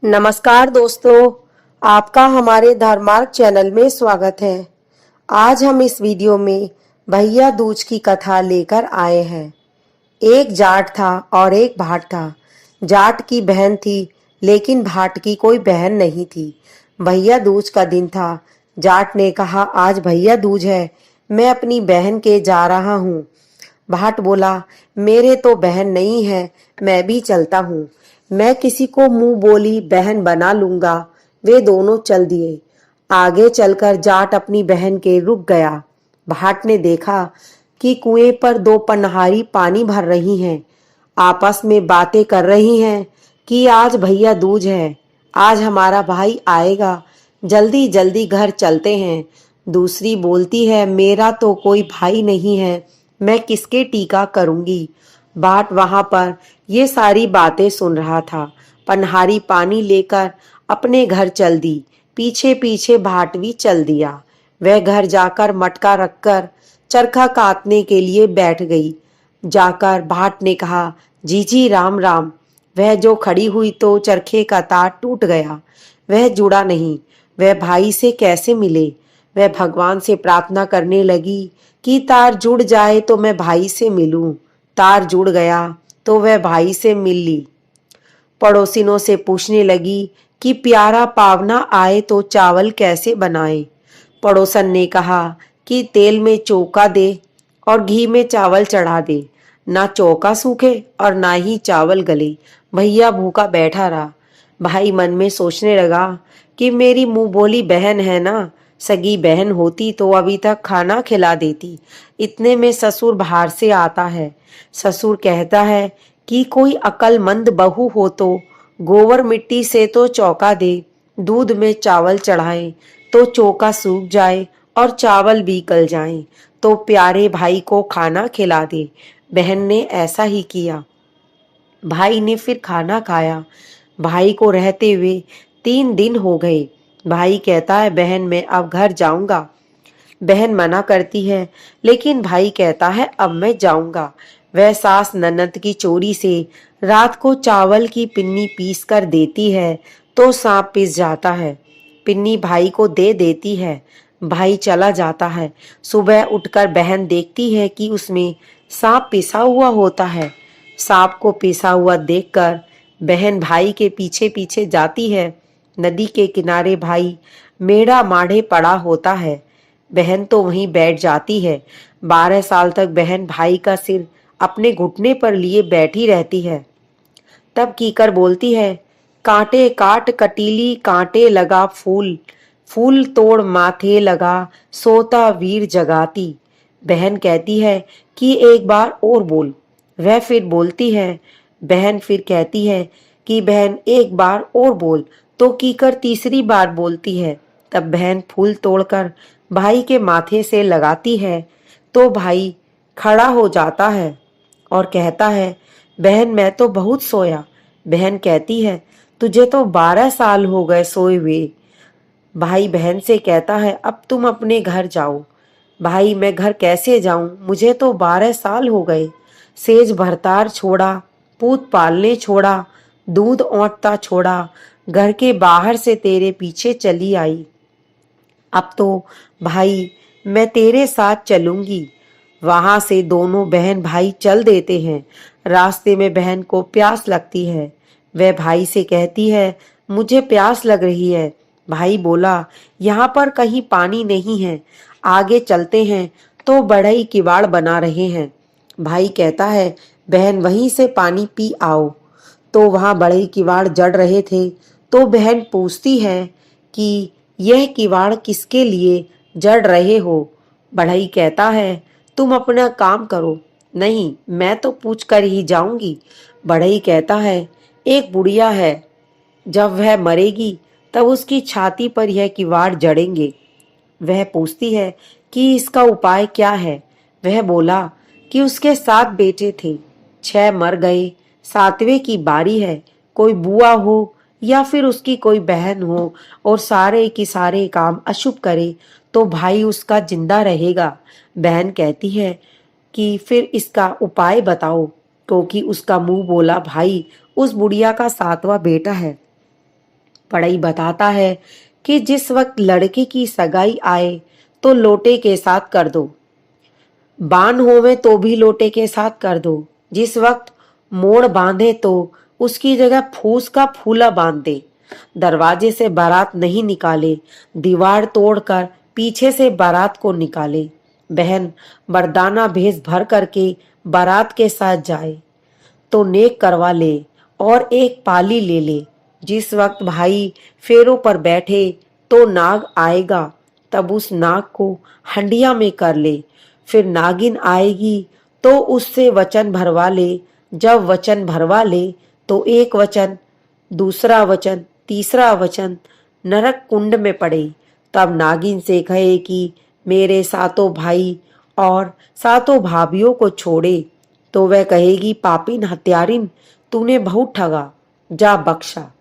नमस्कार दोस्तों, आपका हमारे धर्मार्थ चैनल में स्वागत है। आज हम इस वीडियो में भैया दूज की कथा लेकर आए हैं। एक जाट था और एक भाट था। जाट की बहन थी लेकिन भाट की कोई बहन नहीं थी। भैया दूज का दिन था। जाट ने कहा, आज भैया दूज है, मैं अपनी बहन के जा रहा हूँ। भाट बोला, मेरे तो बहन नहीं है, मैं भी चलता हूँ। मैं किसी को मुंह बोली बहन बना लूंगा। वे दोनों चल दिए। आगे चलकर जाट अपनी बहन के रुक गया। भाट ने देखा कि कुएं पर दो पनहारी पानी भर रही हैं। आपस में बातें कर रही हैं कि आज भैया दूज है, आज हमारा भाई आएगा, जल्दी जल्दी घर चलते हैं। दूसरी बोलती है, मेरा तो कोई भाई नहीं है, मैं किसके टीका करूंगी। बाट वहां पर ये सारी बातें सुन रहा था। पनहारी पानी लेकर अपने घर चल दी। पीछे पीछे भाट भी चल दिया। वह घर जाकर मटका रखकर चरखा काटने के लिए बैठ गई। जाकर भाट ने कहा, जीजी राम राम। वह जो खड़ी हुई तो चरखे का तार टूट गया। वह जुड़ा नहीं। वह भाई से कैसे मिले। वह भगवान से प्रार्थना करने लगी कि तार जुड़ जाए तो मैं भाई से मिलूं। तार जुड़ गया तो वह भाई से मिल ली। पड़ोसिनों से पूछने लगी कि प्यारा पावना आए तो चावल कैसे बनाए। पड़ोसन ने कहा कि तेल में चौका दे और घी में चावल चढ़ा दे। ना चौका सूखे और ना ही चावल गले। भैया भूखा बैठा रहा। भाई मन में सोचने लगा कि मेरी मुंह बोली बहन है ना, सगी बहन होती तो अभी तक खाना खिला देती। इतने में ससुर बाहर से आता है। ससुर कहता है कि कोई अक्लमंद बहू हो तो गोबर मिट्टी से तो चौका दे, दूध में चावल चढ़ाए तो चौका सूख जाए और चावल भी गल जाए, तो प्यारे भाई को खाना खिला दे। बहन ने ऐसा ही किया। भाई ने फिर खाना खाया। भाई को रहते हुए 3 दिन हो गए। भाई कहता है, बहन मैं अब घर जाऊंगा। बहन मना करती है लेकिन भाई कहता है, अब मैं जाऊंगा। वह सास ननद की चोरी से रात को चावल की पिन्नी पीस कर देती है तो सांप पिस जाता है। पिन्नी भाई को दे देती है। भाई चला जाता है। सुबह उठकर बहन देखती है कि उसमें सांप पिसा हुआ होता है। सांप को पिसा हुआ देखकर बहन भाई के पीछे पीछे जाती है। नदी के किनारे भाई मेढ़ा माढ़े पड़ा होता है। बहन तो वहीं बैठ जाती है। 12 साल तक बहन भाई का सिर अपने घुटने पर लिए बैठी रहती है। तब कीकर बोलती है, कांटे काट कटीली कांटे लगा फूल, फूल तोड़ माथे लगा सोता वीर जगाती। बहन कहती है कि एक बार और बोल। वह फिर बोलती है। बहन फिर कहती है कि बहन एक बार और बोल, तो कीकर तीसरी बार बोलती है। तब बहन फूल तोड़कर भाई के माथे से लगाती है तो भाई खड़ा हो जाता है और कहता है, बहन मैं तो बहुत सोया। बहन कहती है, तुझे तो 12 साल हो गए सोए हुए। भाई बहन से कहता है, अब तुम अपने घर जाओ। भाई मैं घर कैसे जाऊं, मुझे तो 12 साल हो गए। सेज भरतार छोड़ा, पूत पालने छोड़ा, दूध औंटता छोड़ा, घर के बाहर से तेरे पीछे चली आई। अब तो भाई मैं तेरे साथ चलूंगी। वहां से दोनों बहन भाई चल देते हैं। रास्ते में बहन को प्यास लगती है। वह भाई से कहती है, मुझे प्यास लग रही है। भाई बोला, यहाँ पर कहीं पानी नहीं है, आगे चलते हैं तो बढ़ई किवाड़ बना रहे हैं। भाई कहता है, बहन वहीं से पानी पी आओ। तो वहां बढ़ई किवाड़ जड़ रहे थे। तो बहन पूछती है कि यह किवाड़ किसके लिए जड़ रहे हो। बढ़ई कहता है, तुम अपना काम करो। नहीं, मैं तो पूछ कर ही जाऊंगी। बढ़ई कहता है, एक बुढ़िया है, जब वह मरेगी तब उसकी छाती पर यह किवाड़ जड़ेंगे। वह पूछती है कि इसका उपाय क्या है। वह बोला कि उसके 7 बेटे थे, 6 मर गए, 7वें की बारी है। कोई बुआ हो या फिर उसकी कोई बहन हो और सारे की सारे काम अशुभ करे तो भाई उसका जिंदा रहेगा। बहन कहती है कि फिर इसका उपाय बताओ, क्योंकि उसका मुंह बोला भाई उस बुढ़िया का 7वां बेटा है। पढ़ई बताता है कि जिस वक्त लड़के की सगाई आए तो लोटे के साथ कर दो, बान होवे तो भी लोटे के साथ कर दो। जिस वक्त मोड़ बांधे तो उसकी जगह फूस का फूला बांध दे। दरवाजे से बारात नहीं निकाले, दीवार तोड़कर पीछे से बारात को निकाले। बहन मर्दाना भेष भर करके बारात के साथ जाए तो नेक करवा ले और एक पाली ले ले। जिस वक्त भाई फेरों पर बैठे तो नाग आएगा, तब उस नाग को हंडिया में कर ले। फिर नागिन आएगी तो उससे वचन भरवा ले। जब वचन भरवा ले तो एक वचन, दूसरा वचन, तीसरा वचन नरक कुंड में पड़े। तब नागिन से कहे कि मेरे सातों भाई और सातों भाभियों को छोड़े, तो वह कहेगी पापिन हत्यारिन, तूने बहुत ठगा, जा बख्शा।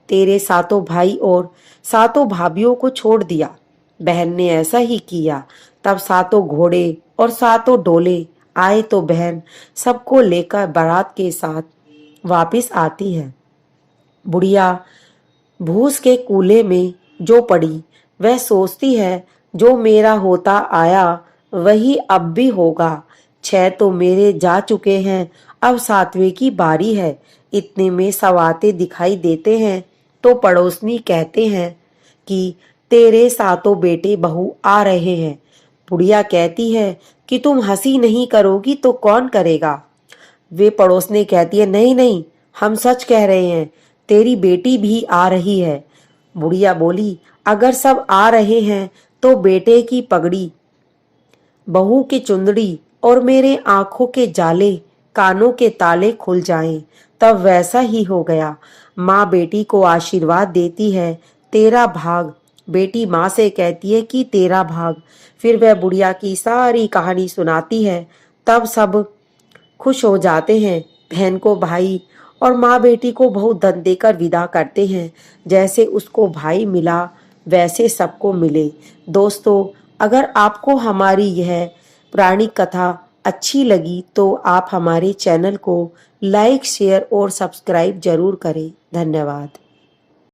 तेरे सातों भाई और सातों भाभियों को छोड़ दिया। बहन ने ऐसा ही किया। तब सातों घोड़े और सातों डोले आए तो बहन सबको लेकर बारात के साथ वापस आती है। बुढ़िया भूस के कूले में जो पड़ी वह सोचती है जो मेरा होता आया वही अब भी होगा। 6 तो मेरे जा चुके हैं, अब 7वें की बारी है। इतने में सवाते दिखाई देते हैं तो पड़ोसनी कहते हैं कि तेरे सातों बेटे बहू आ रहे हैं। बुढ़िया कहती है कि तुम हंसी नहीं करोगी तो कौन करेगा। वे पड़ोसनी कहती है नहीं नहीं, हम सच कह रहे हैं, तेरी बेटी भी आ रही है। बुढ़िया बोली अगर सब आ रहे हैं तो बेटे की पगड़ी, बहू की चुंदड़ी और मेरे आंखों के जाले, कानों के ताले खुल जाएं। तब वैसा ही हो गया। माँ बेटी को आशीर्वाद देती है, तेरा भाग। बेटी माँ से कहती है कि तेरा भाग। फिर वह बुढ़िया की सारी कहानी सुनाती है। तब सब खुश हो जाते हैं। बहन को भाई और माँ बेटी को बहुत धन देकर विदा करते हैं। जैसे उसको भाई मिला वैसे सबको मिले। दोस्तों, अगर आपको हमारी यह पुरानी कथा अच्छी लगी तो आप हमारे चैनल को लाइक, शेयर और सब्सक्राइब जरूर करें। धन्यवाद।